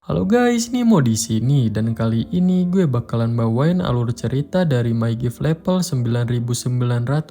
Halo guys, Nimo di sini dan kali ini gue bakalan bawain alur cerita dari My Gift Level 9999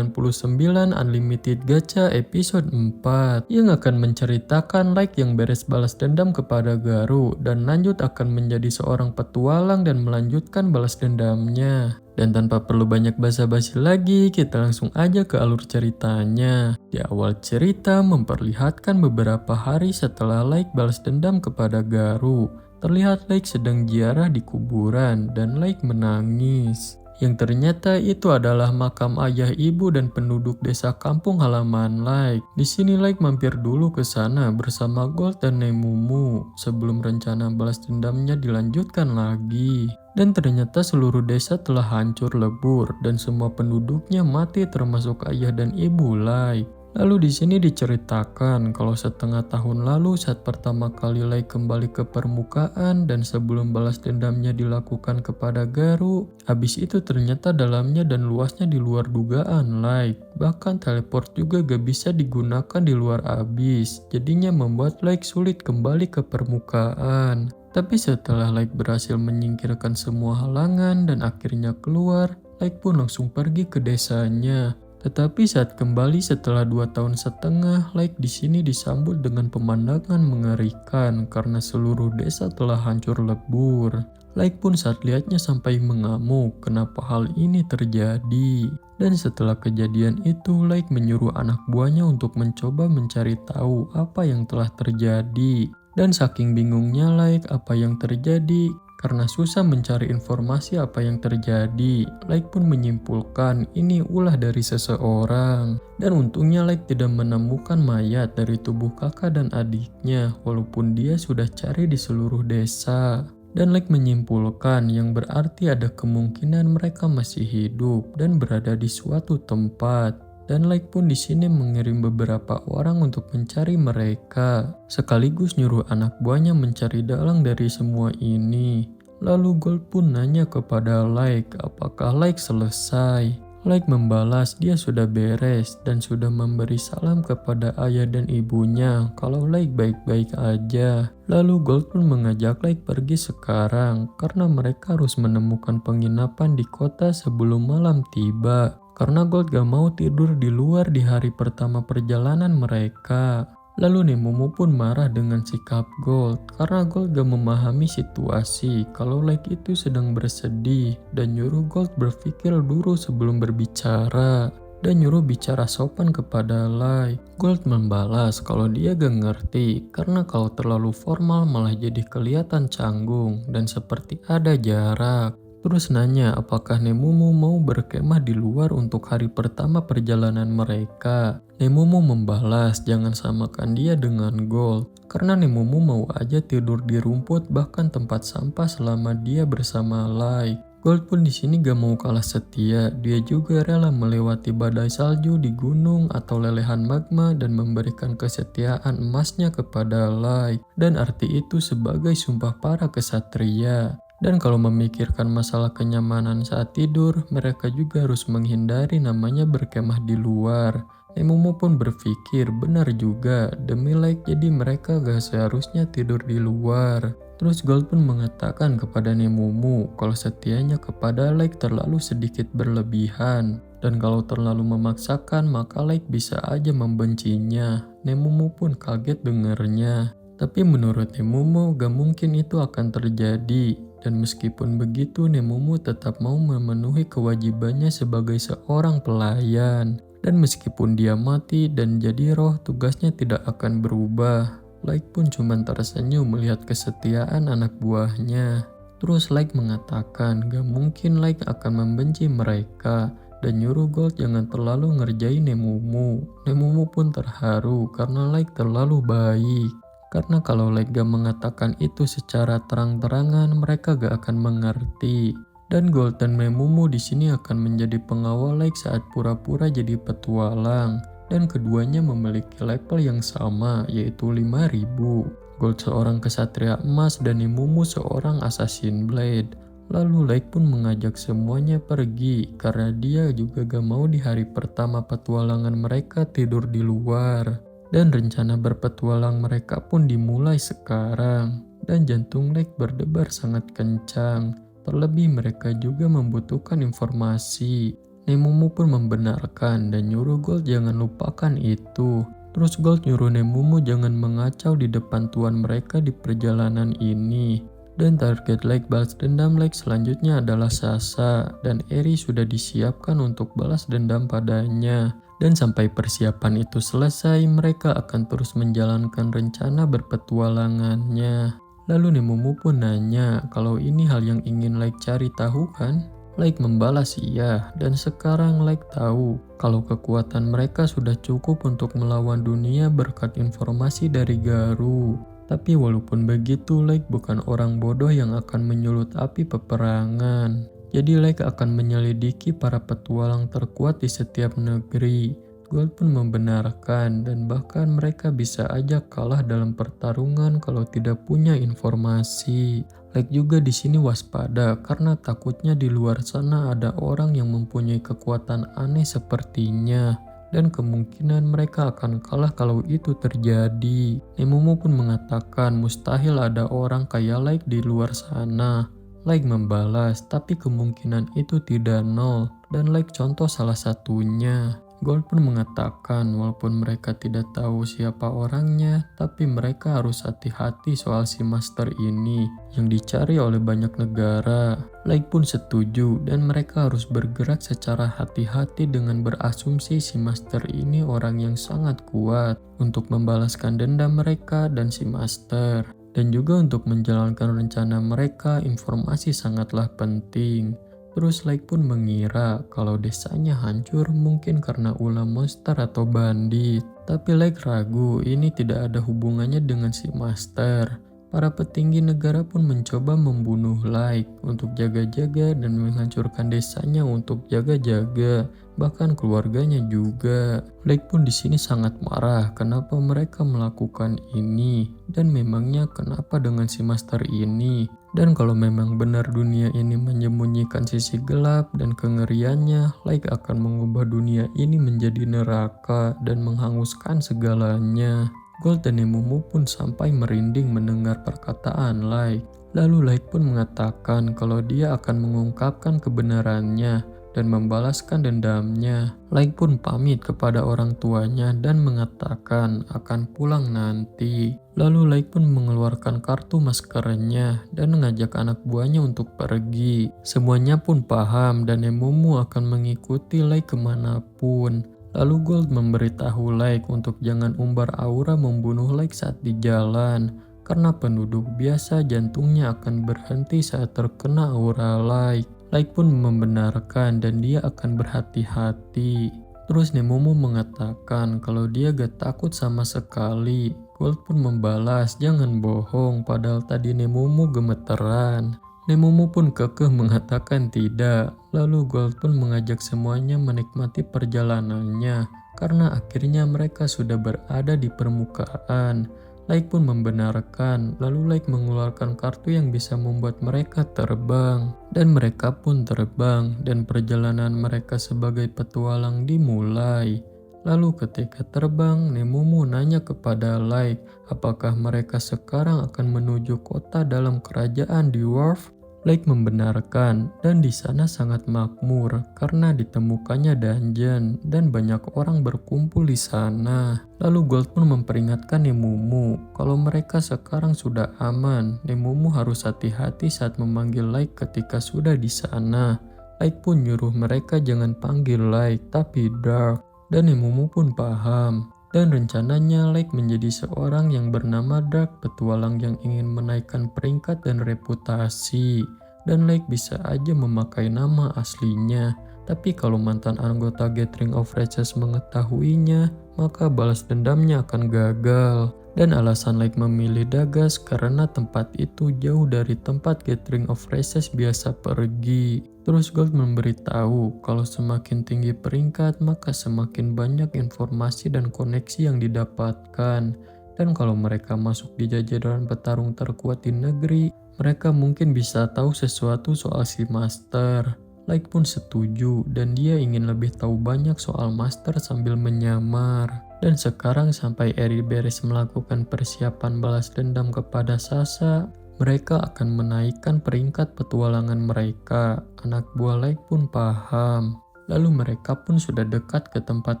Unlimited Gacha episode 4 yang akan menceritakan Like yang beres balas dendam kepada Garu dan lanjut akan menjadi seorang petualang dan melanjutkan balas dendamnya. Dan tanpa perlu banyak basa-basi lagi, kita langsung aja ke alur ceritanya. Di awal cerita memperlihatkan beberapa hari setelah Like balas dendam kepada Garu. Terlihat Like sedang ziarah di kuburan dan Like menangis. Yang ternyata itu adalah makam ayah ibu dan penduduk desa kampung halaman Like. Di sini Like mampir dulu ke sana bersama Gold dan Nemumu sebelum rencana balas dendamnya dilanjutkan lagi. Dan ternyata seluruh desa telah hancur lebur dan semua penduduknya mati termasuk ayah dan ibu Like. Lalu di sini diceritakan kalau setengah tahun lalu saat pertama kali Like kembali ke permukaan dan sebelum balas dendamnya dilakukan kepada Garu, habis itu ternyata dalamnya dan luasnya di luar dugaan Like. Bahkan teleport juga gak bisa digunakan di luar abyss, jadinya membuat Like sulit kembali ke permukaan. Tapi setelah Like berhasil menyingkirkan semua halangan dan akhirnya keluar, Like pun langsung pergi ke desanya. Tetapi saat kembali setelah 2 tahun setengah, Like di sini disambut dengan pemandangan mengerikan karena seluruh desa telah hancur lebur. Like pun saat lihatnya sampai mengamuk kenapa hal ini terjadi. Dan setelah kejadian itu, Like menyuruh anak buahnya untuk mencoba mencari tahu apa yang telah terjadi. Dan saking bingungnya Like apa yang terjadi, karena susah mencari informasi apa yang terjadi, Like pun menyimpulkan ini ulah dari seseorang. Dan untungnya Like tidak menemukan mayat dari tubuh kakak dan adiknya, walaupun dia sudah cari di seluruh desa. Dan Like menyimpulkan yang berarti ada kemungkinan mereka masih hidup dan berada di suatu tempat. Dan Like pun di sini mengirim beberapa orang untuk mencari mereka, sekaligus nyuruh anak buahnya mencari dalang dari semua ini. Lalu Gold pun nanya kepada Like apakah Like selesai. Like membalas dia sudah beres dan sudah memberi salam kepada ayah dan ibunya kalau Like baik-baik aja. Lalu Gold pun mengajak Like pergi sekarang karena mereka harus menemukan penginapan di kota sebelum malam tiba. Karena Gold gak mau tidur di luar di hari pertama perjalanan mereka. Lalu Nemumu pun marah dengan sikap Gold karena Gold gak memahami situasi kalau Like itu sedang bersedih dan nyuruh Gold berpikir dulu sebelum berbicara. Dan nyuruh bicara sopan kepada Like. Gold membalas kalau dia gak ngerti karena kalau terlalu formal malah jadi kelihatan canggung dan seperti ada jarak. Terus nanya apakah Nemumu mau berkemah di luar untuk hari pertama perjalanan mereka. Nemumu membalas jangan samakan dia dengan Gold karena Nemumu mau aja tidur di rumput bahkan tempat sampah selama dia bersama Like. Gold pun di sini gak mau kalah setia, dia juga rela melewati badai salju di gunung atau lelehan magma dan memberikan kesetiaan emasnya kepada Like. Dan arti itu sebagai sumpah para kesatria. Dan kalau memikirkan masalah kenyamanan saat tidur, mereka juga harus menghindari namanya berkemah di luar. Nemumu pun berpikir benar juga, demi Like jadi mereka gak seharusnya tidur di luar. Terus Gold pun mengatakan kepada Nemumu kalau setianya kepada Like terlalu sedikit berlebihan. Dan kalau terlalu memaksakan maka Like bisa aja membencinya. Nemumu pun kaget dengarnya. Tapi menurut Nemumu gak mungkin itu akan terjadi. Dan meskipun begitu Nemumu tetap mau memenuhi kewajibannya sebagai seorang pelayan. Dan meskipun dia mati dan jadi roh tugasnya tidak akan berubah. Like pun cuma tersenyum melihat kesetiaan anak buahnya. Terus Like mengatakan gak mungkin Like akan membenci mereka. Dan nyuruh Gold jangan terlalu ngerjain Nemumu. Nemumu pun terharu karena Like terlalu baik. Karena kalau Like gak mengatakan itu secara terang-terangan, mereka gak akan mengerti. Dan Gold dan Nemumu di sini akan menjadi pengawal Like saat pura-pura jadi petualang. Dan keduanya memiliki level yang sama, yaitu 5000. Gold seorang kesatria emas dan Nemumu seorang assassin blade. Lalu Like pun mengajak semuanya pergi karena dia juga gak mau di hari pertama petualangan mereka tidur di luar. Dan rencana berpetualang mereka pun dimulai sekarang. dan jantung Lake berdebar sangat kencang. Terlebih mereka juga membutuhkan informasi. Nemumu pun membenarkan dan nyuruh Gold jangan lupakan itu. Terus Gold nyuruh Nemumu jangan mengacau di depan tuan mereka di perjalanan ini. Dan target Lake balas dendam Lake selanjutnya adalah Sasha, dan Eri sudah disiapkan untuk balas dendam padanya. Dan sampai persiapan itu selesai, mereka akan terus menjalankan rencana berpetualangannya. Lalu Nemumu pun nanya kalau ini hal yang ingin Lake cari tahu kan? Lake membalas iya, dan sekarang Lake tahu kalau kekuatan mereka sudah cukup untuk melawan dunia berkat informasi dari Garu. Tapi walaupun begitu, Lake bukan orang bodoh yang akan menyulut api peperangan. Jadi Lake akan menyelidiki para petualang terkuat di setiap negeri. Gold pun membenarkan dan bahkan mereka bisa aja kalah dalam pertarungan kalau tidak punya informasi. Lake juga di sini waspada karena takutnya di luar sana ada orang yang mempunyai kekuatan aneh sepertinya. Dan kemungkinan mereka akan kalah kalau itu terjadi. Nemumu pun mengatakan mustahil ada orang kayak Lake di luar sana. Lake membalas, tapi kemungkinan itu tidak nol. Dan Lake contoh salah satunya. Gold pun mengatakan walaupun mereka tidak tahu siapa orangnya, tapi mereka harus hati-hati soal si master ini yang dicari oleh banyak negara. Lake pun setuju dan mereka harus bergerak secara hati-hati dengan berasumsi si master ini orang yang sangat kuat untuk membalaskan dendam mereka dan si master. Dan juga untuk menjalankan rencana mereka, informasi sangatlah penting. Terus Lake pun mengira kalau desanya hancur mungkin karena ulah monster atau bandit. Tapi Lake ragu ini tidak ada hubungannya dengan si master. Para petinggi negara pun mencoba membunuh Lake untuk jaga-jaga dan menghancurkan desanya untuk jaga-jaga. Bahkan keluarganya juga. Lake pun di sini sangat marah kenapa mereka melakukan ini. Dan memangnya kenapa dengan si master ini? Dan kalau memang benar dunia ini menyembunyikan sisi gelap dan kengeriannya, Lake akan mengubah dunia ini menjadi neraka dan menghanguskan segalanya. Gold dan Nemumu pun sampai merinding mendengar perkataan Lake. Lalu Lake pun mengatakan kalau dia akan mengungkapkan kebenarannya dan membalaskan dendamnya. Lake pun pamit kepada orang tuanya dan mengatakan akan pulang nanti. Lalu Lake pun mengeluarkan kartu maskernya dan mengajak anak buahnya untuk pergi. Semuanya pun paham dan Nemumu akan mengikuti Lake kemanapun. Lalu Gold memberitahu Lake untuk jangan umbar aura membunuh Lake saat di jalan. Karena penduduk biasa jantungnya akan berhenti saat terkena aura Lake. Lake pun membenarkan dan dia akan berhati-hati. Terus Nemumu mengatakan kalau dia gak takut sama sekali. Gold pun membalas jangan bohong padahal tadi Nemumu gemeteran. Nemumu pun kekeh mengatakan tidak. Lalu Gold pun mengajak semuanya menikmati perjalanannya karena akhirnya mereka sudah berada di permukaan. Lake pun membenarkan, lalu Lake mengeluarkan kartu yang bisa membuat mereka terbang. Dan mereka pun terbang, dan perjalanan mereka sebagai petualang dimulai. Lalu ketika terbang, Nemumu nanya kepada Lake, apakah mereka sekarang akan menuju kota dalam kerajaan di Wharf? Lake membenarkan, dan di sana sangat makmur karena ditemukannya dungeon dan banyak orang berkumpul di sana. Lalu Gold pun memperingatkan Nemumu kalau mereka sekarang sudah aman. Nemumu harus hati-hati saat memanggil Lake ketika sudah di sana. Lake pun nyuruh mereka jangan panggil Lake tapi Dark, dan Nemumu pun paham. Dan rencananya Lake menjadi seorang yang bernama Dark, petualang yang ingin menaikkan peringkat dan reputasi. Dan Lake bisa aja memakai nama aslinya. Tapi kalau mantan anggota Gathering of Races mengetahuinya, maka balas dendamnya akan gagal. Dan alasan Lake memilih Dagas karena tempat itu jauh dari tempat Gathering of Races biasa pergi. Terus Gold memberitahu kalau semakin tinggi peringkat maka semakin banyak informasi dan koneksi yang didapatkan. Dan kalau mereka masuk di jajaran petarung terkuat di negeri, mereka mungkin bisa tahu sesuatu soal si Master. Lake pun setuju dan dia ingin lebih tahu banyak soal Master sambil menyamar. Dan sekarang sampai Eri beres melakukan persiapan balas dendam kepada Sasha, mereka akan menaikkan peringkat petualangan mereka. Anak buah Lake pun paham. Lalu mereka pun sudah dekat ke tempat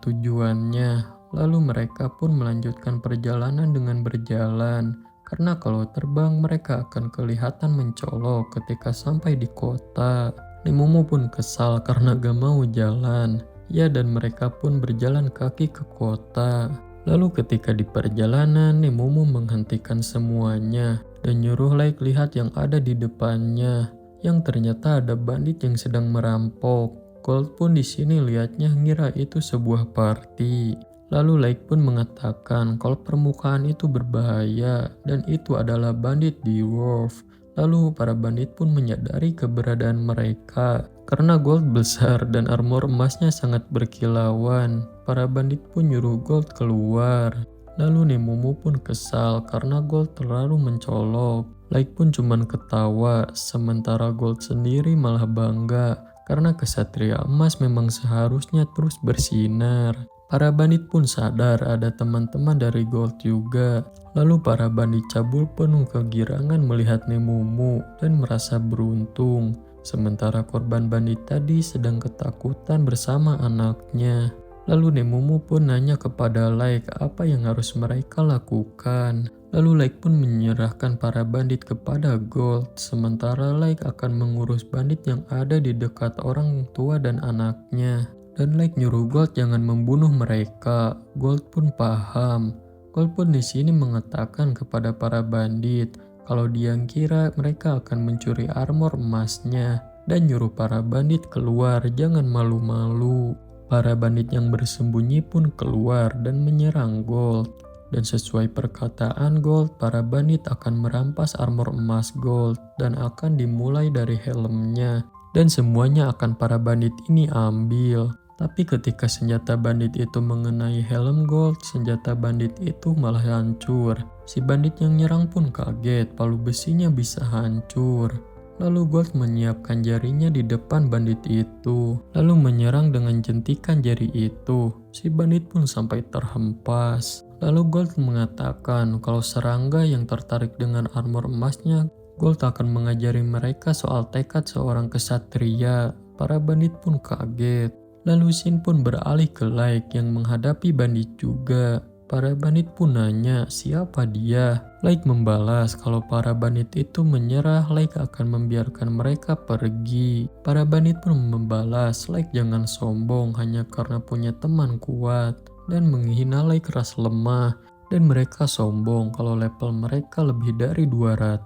tujuannya. Lalu mereka pun melanjutkan perjalanan dengan berjalan. Karena kalau terbang mereka akan kelihatan mencolok ketika sampai di kota. Nemumu pun kesal karena gak mau jalan. Ya, dan mereka pun berjalan kaki ke kota. Lalu ketika di perjalanan, Nemumu menghentikan semuanya dan nyuruh Lake lihat yang ada di depannya, yang ternyata ada bandit yang sedang merampok. Gold pun di sini lihatnya ngira itu sebuah party. Lalu Lake pun mengatakan kalau permukaan itu berbahaya dan itu adalah bandit di Wharf. Lalu para bandit pun menyadari keberadaan mereka. Karena Gold besar dan armor emasnya sangat berkilauan, para bandit pun nyuruh Gold keluar. Lalu Nemumu pun kesal karena Gold terlalu mencolok. Lake pun cuman ketawa, sementara Gold sendiri malah bangga karena kesatria emas memang seharusnya terus bersinar. Para bandit pun sadar ada teman-teman dari Gold juga. Lalu para bandit cabul penuh kegirangan melihat Nemumu dan merasa beruntung. Sementara korban bandit tadi sedang ketakutan bersama anaknya. Lalu Nemumu pun nanya kepada Lake apa yang harus mereka lakukan. Lalu Lake pun menyerahkan para bandit kepada Gold. Sementara Lake akan mengurus bandit yang ada di dekat orang tua dan anaknya. Dan Lake nyuruh Gold jangan membunuh mereka. Gold pun paham. Gold pun di sini mengatakan kepada para bandit kalau dia kira mereka akan mencuri armor emasnya dan nyuruh para bandit keluar, jangan malu-malu. Para bandit yang bersembunyi pun keluar dan menyerang Gold. Dan sesuai perkataan Gold, para bandit akan merampas armor emas Gold dan akan dimulai dari helmnya. Dan semuanya akan para bandit ini ambil. Tapi ketika senjata bandit itu mengenai helm Gold, senjata bandit itu malah hancur. Si bandit yang nyerang pun kaget, palu besinya bisa hancur. Lalu Gold menyiapkan jarinya di depan bandit itu, lalu menyerang dengan jentikan jari itu. Si bandit pun sampai terhempas. Lalu Gold mengatakan kalau serangga yang tertarik dengan armor emasnya, Gold akan mengajari mereka soal tekad seorang kesatria. Para bandit pun kaget. Lalu Shin pun beralih ke Lake yang menghadapi bandit juga. Para bandit pun nanya siapa dia. Lake membalas kalau para bandit itu menyerah, Lake akan membiarkan mereka pergi. Para bandit pun membalas, Lake jangan sombong hanya karena punya teman kuat. Dan menghina Lake ras lemah. Dan mereka sombong kalau level mereka lebih dari 200.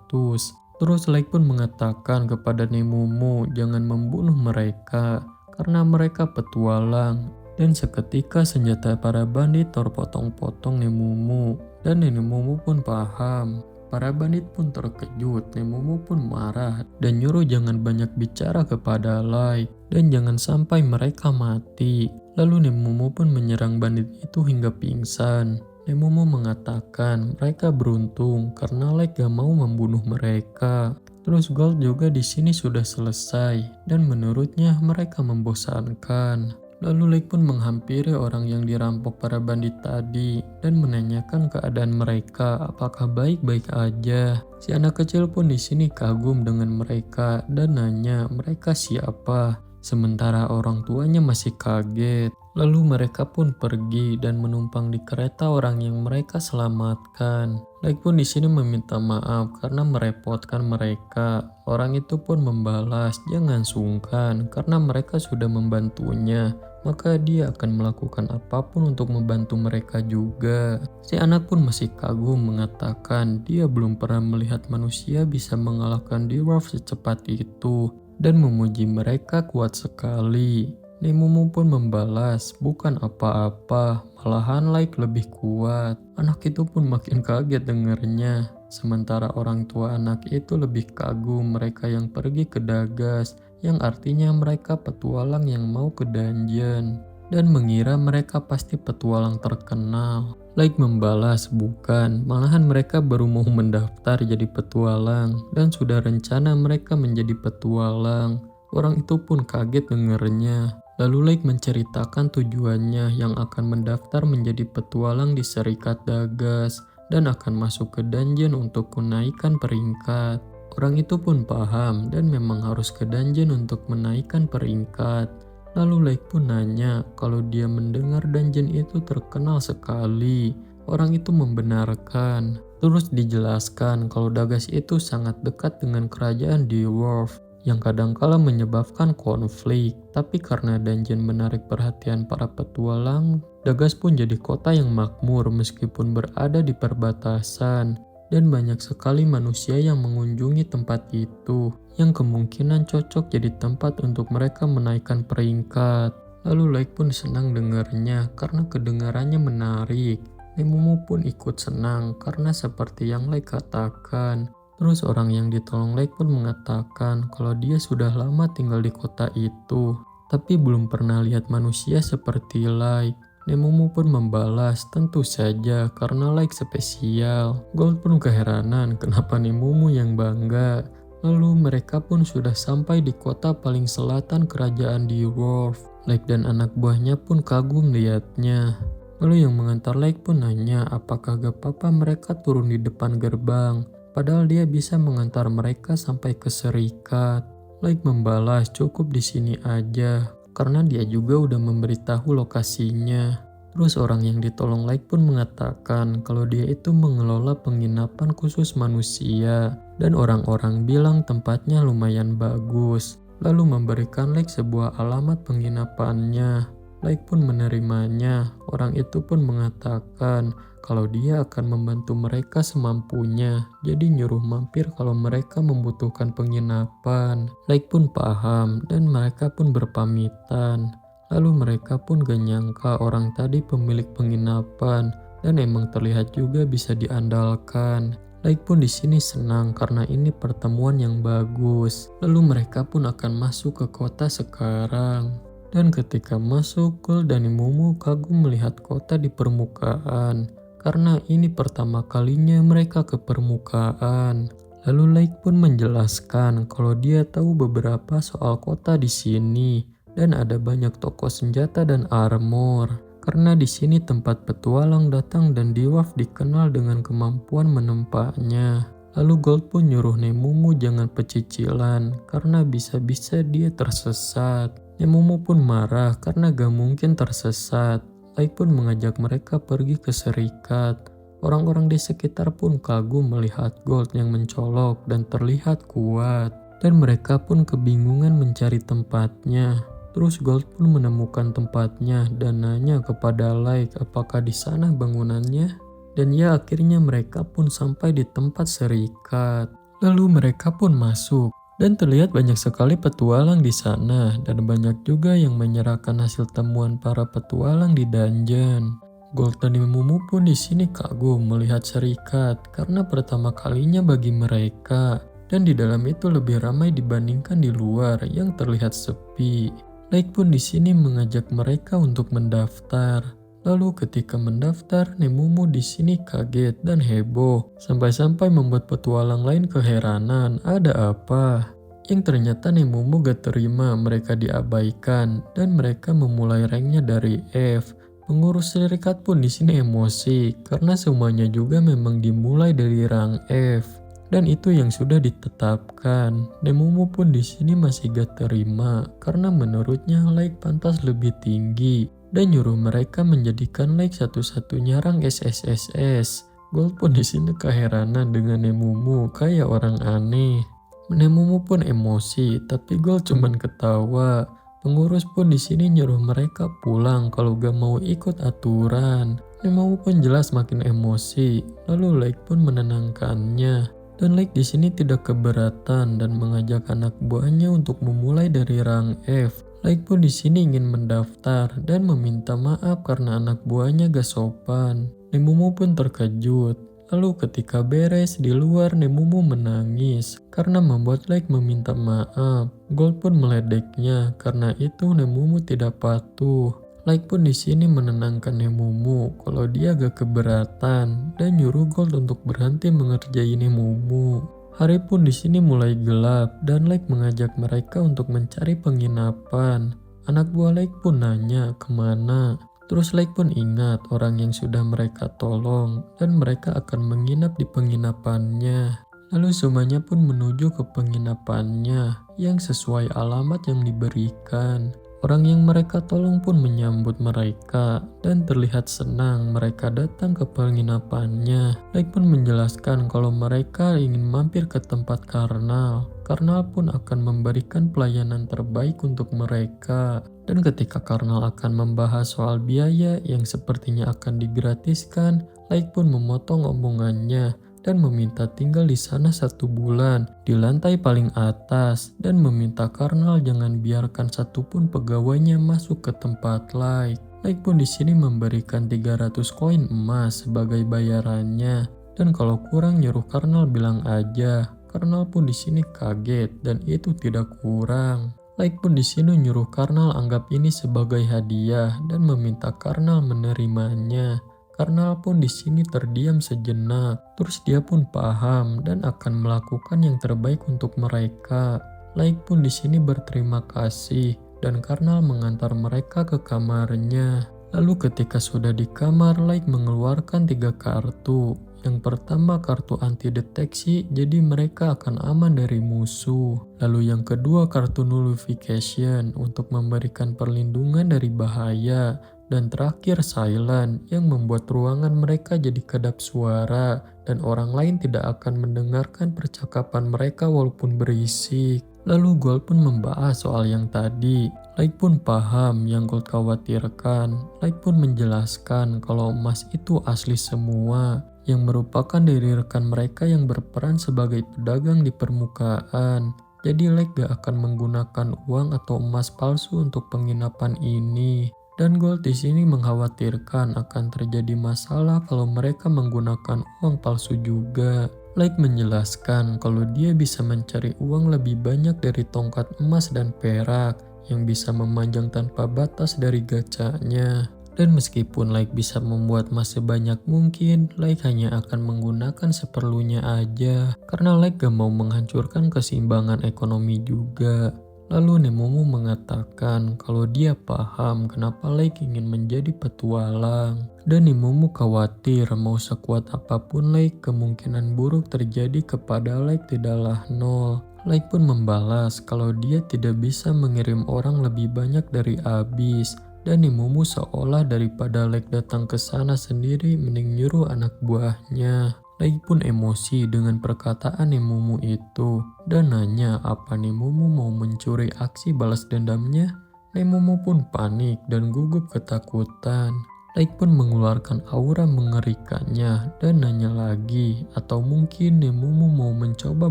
Terus Lake pun mengatakan kepada Nemumu jangan membunuh mereka karena mereka petualang. Dan seketika senjata para bandit terpotong-potong Nemumu. Dan Nemumu pun paham. Para bandit pun terkejut. Nemumu pun marah dan nyuruh jangan banyak bicara kepada Lake. Dan jangan sampai mereka mati. Lalu Nemumu pun menyerang bandit itu hingga pingsan. Nemumu mengatakan mereka beruntung karena Lake gak mau membunuh mereka. Terus Gold juga di sini sudah selesai dan menurutnya mereka membosankan. Lalu Lake pun menghampiri orang yang dirampok para bandit tadi dan menanyakan keadaan mereka apakah baik-baik aja. Si anak kecil pun di sini kagum dengan mereka dan nanya mereka siapa. Sementara orang tuanya masih kaget. Lalu mereka pun pergi dan menumpang di kereta orang yang mereka selamatkan. Lake pun di sini meminta maaf karena merepotkan mereka. Orang itu pun membalas, jangan sungkan karena mereka sudah membantunya. Maka dia akan melakukan apapun untuk membantu mereka juga. Si anak pun masih kagum mengatakan dia belum pernah melihat manusia bisa mengalahkan Dwarf secepat itu. Dan memuji mereka kuat sekali. Nemumu pun membalas, bukan apa-apa, malahan Lake lebih kuat. Anak itu pun makin kaget dengernya. Sementara orang tua anak itu lebih kagum mereka yang pergi ke Dagas, yang artinya mereka petualang yang mau ke dungeon. Dan mengira mereka pasti petualang terkenal. Lake membalas, bukan, malahan mereka baru mau mendaftar jadi petualang. Dan sudah rencana mereka menjadi petualang. Orang itu pun kaget dengernya. Lalu Lake menceritakan tujuannya yang akan mendaftar menjadi petualang di Serikat Dagas dan akan masuk ke dungeon untuk menaikkan peringkat. Orang itu pun paham dan memang harus ke dungeon untuk menaikkan peringkat. Lalu Lake pun nanya kalau dia mendengar dungeon itu terkenal sekali. Orang itu membenarkan. Terus dijelaskan kalau Dagas itu sangat dekat dengan kerajaan Dwarf yang kadangkala menyebabkan konflik. Tapi karena dungeon menarik perhatian para petualang, Dagas pun jadi kota yang makmur meskipun berada di perbatasan. Dan banyak sekali manusia yang mengunjungi tempat itu, yang kemungkinan cocok jadi tempat untuk mereka menaikkan peringkat. Lalu Lake pun senang dengarnya karena kedengarannya menarik. Nemumu pun ikut senang karena seperti yang Lake katakan. Terus orang yang ditolong Lake pun mengatakan kalau dia sudah lama tinggal di kota itu, tapi belum pernah lihat manusia seperti Lake. Nemumu pun membalas, tentu saja karena Lake spesial. Gold pun keheranan kenapa Nemumu yang bangga. Lalu mereka pun sudah sampai di kota paling selatan kerajaan Dwarf. Lake dan anak buahnya pun kagum lihatnya. Lalu yang mengantar Lake pun nanya apakah gak apa-apa mereka turun di depan gerbang. Padahal dia bisa mengantar mereka sampai ke Serikat. Lake membalas cukup di sini aja. Karena dia juga udah memberitahu lokasinya. Terus orang yang ditolong Lake pun mengatakan kalau dia itu mengelola penginapan khusus manusia. Dan orang-orang bilang tempatnya lumayan bagus. Lalu memberikan Lake sebuah alamat penginapannya. Lake pun menerimanya. Orang itu pun mengatakan kalau dia akan membantu mereka semampunya. Jadi nyuruh mampir kalau mereka membutuhkan penginapan. Lake pun paham dan mereka pun berpamitan. Lalu mereka pun gak nyangka orang tadi pemilik penginapan dan emang terlihat juga bisa diandalkan. Lake pun di sini senang karena ini pertemuan yang bagus. Lalu mereka pun akan masuk ke kota sekarang. Dan ketika masuk, Gold dan Nemumu kagum melihat kota di permukaan. Karena ini pertama kalinya mereka ke permukaan. Lalu Lake pun menjelaskan kalau dia tahu beberapa soal kota di sini dan ada banyak toko senjata dan armor. Karena di sini tempat petualang datang dan Dwarf dikenal dengan kemampuan menempaknya. Lalu Gold pun nyuruh Nemumu jangan pecicilan karena bisa-bisa dia tersesat. Nemumu pun marah karena gak mungkin tersesat. Lake pun mengajak mereka pergi ke Serikat. Orang-orang di sekitar pun kagum melihat Gold yang mencolok dan terlihat kuat. Dan mereka pun kebingungan mencari tempatnya. Terus Gold pun menemukan tempatnya dan nanya kepada Lake apakah di sana bangunannya. Dan ya akhirnya mereka pun sampai di tempat Serikat. Lalu mereka pun masuk. Dan terlihat banyak sekali petualang di sana dan banyak juga yang menyerahkan hasil temuan para petualang di dungeon. Gold dan Nemumu pun di sini kagum melihat Serikat karena pertama kalinya bagi mereka dan di dalam itu lebih ramai dibandingkan di luar yang terlihat sepi. Lake pun di sini mengajak mereka untuk mendaftar. Lalu ketika mendaftar, Nemumu di sini kaget dan heboh, sampai-sampai membuat petualang lain keheranan. Ada apa? Yang ternyata Nemumu gak terima mereka diabaikan dan mereka memulai ranknya dari F. Pengurus Serikat pun di sini emosi karena semuanya juga memang dimulai dari rank F. Dan itu yang sudah ditetapkan. Nemumu pun di sini masih gak terima karena menurutnya Lake pantas lebih tinggi. Dan nyuruh mereka menjadikan Lake satu-satunya rank SSSS. Gold pun di sini keheranan dengan Nemumu kayak orang aneh. Nemumu pun emosi, tapi Gold cuman ketawa. Pengurus pun di sini nyuruh mereka pulang kalau gak mau ikut aturan. Nemumu pun jelas makin emosi. Lalu Lake pun menenangkannya. Dan Lake di sini tidak keberatan dan mengajak anak buahnya untuk memulai dari rank F. Lake pun di sini ingin mendaftar dan meminta maaf karena anak buahnya gak sopan. Nemumu pun terkejut. Lalu ketika beres di luar, Nemumu menangis karena membuat Lake meminta maaf. Gold pun meledeknya karena itu Nemumu tidak patuh. Lake pun di sini menenangkan Nemumu kalau dia gak keberatan dan nyuruh Gold untuk berhenti mengerjai Nemumu. Hari pun di sini mulai gelap dan Lake mengajak mereka untuk mencari penginapan. Anak buah Like pun nanya kemana. Terus Like pun ingat orang yang sudah mereka tolong dan mereka akan menginap di penginapannya. Lalu semuanya pun menuju ke penginapannya yang sesuai alamat yang diberikan. Orang yang mereka tolong pun menyambut mereka dan terlihat senang mereka datang ke penginapannya. Like pun menjelaskan kalau mereka ingin mampir ke tempat Karnal. Karnal pun akan memberikan pelayanan terbaik untuk mereka. Dan ketika Karnal akan membahas soal biaya yang sepertinya akan digratiskan, Like pun memotong omongannya dan meminta tinggal di sana 1 bulan di lantai paling atas dan meminta Karnal jangan biarkan satupun pegawainya masuk ke tempat Like. Like pun di sini memberikan 300 koin emas sebagai bayarannya dan kalau kurang nyuruh Karnal bilang aja. Karnal pun di sini kaget dan itu tidak kurang. Like pun di sini nyuruh Karnal anggap ini sebagai hadiah dan meminta Karnal menerimanya. Karnal pun di sini terdiam sejenak, terus dia pun paham dan akan melakukan yang terbaik untuk mereka. Like pun di sini berterima kasih dan Karnal mengantar mereka ke kamarnya. Lalu ketika sudah di kamar, Like mengeluarkan 3 kartu. Yang pertama kartu anti deteksi, jadi mereka akan aman dari musuh. Lalu yang kedua kartu nullification untuk memberikan perlindungan dari bahaya. Dan terakhir silent yang membuat ruangan mereka jadi kedap suara dan orang lain tidak akan mendengarkan percakapan mereka walaupun berisik. Lalu Gold pun membahas soal yang tadi. Like pun paham yang Gold khawatirkan. Like pun menjelaskan kalau emas itu asli semua yang merupakan dari rekan mereka yang berperan sebagai pedagang di permukaan. Jadi Like gak akan menggunakan uang atau emas palsu untuk penginapan ini. Dan Gold di sini mengkhawatirkan akan terjadi masalah kalau mereka menggunakan uang palsu juga. Like menjelaskan kalau dia bisa mencari uang lebih banyak dari tongkat emas dan perak yang bisa memanjang tanpa batas dari gacanya. Dan meskipun Like bisa membuat emas sebanyak mungkin, Like hanya akan menggunakan seperlunya aja karena Like gak mau menghancurkan keseimbangan ekonomi juga. Lalu Nemomo mengatakan kalau dia paham kenapa Like ingin menjadi petualang. Dan Nemomo khawatir mau sekuat apapun Like, kemungkinan buruk terjadi kepada Like tidaklah nol. Like pun membalas kalau dia tidak bisa mengirim orang lebih banyak dari Abyss. Dan Nemomo seolah daripada Like datang ke sana sendiri mending nyuruh anak buahnya. Like pun emosi dengan perkataan Nemomo itu dan nanya apa Nemomo mau mencuri aksi balas dendamnya. Nemomo pun panik dan gugup ketakutan. Like pun mengeluarkan aura mengerikannya dan nanya lagi atau mungkin Nemomo mau mencoba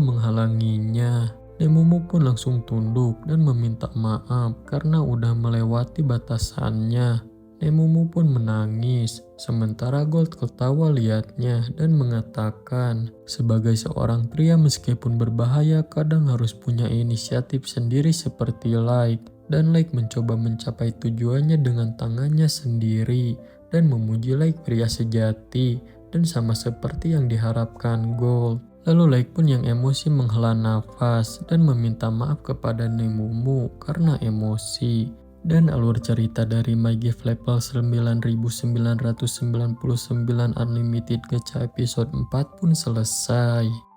menghalanginya. Nemomo pun langsung tunduk dan meminta maaf karena udah melewati batasannya. Nemomo pun menangis, sementara Gold ketawa liatnya dan mengatakan, sebagai seorang pria meskipun berbahaya kadang harus punya inisiatif sendiri seperti Like. Dan Like mencoba mencapai tujuannya dengan tangannya sendiri dan memuji Like pria sejati dan sama seperti yang diharapkan Gold. Lalu Like pun yang emosi menghela nafas dan meminta maaf kepada Nemomo karena emosi. Dan alur cerita dari My Gift Level 9999 Unlimited Gacha episode 4 pun selesai.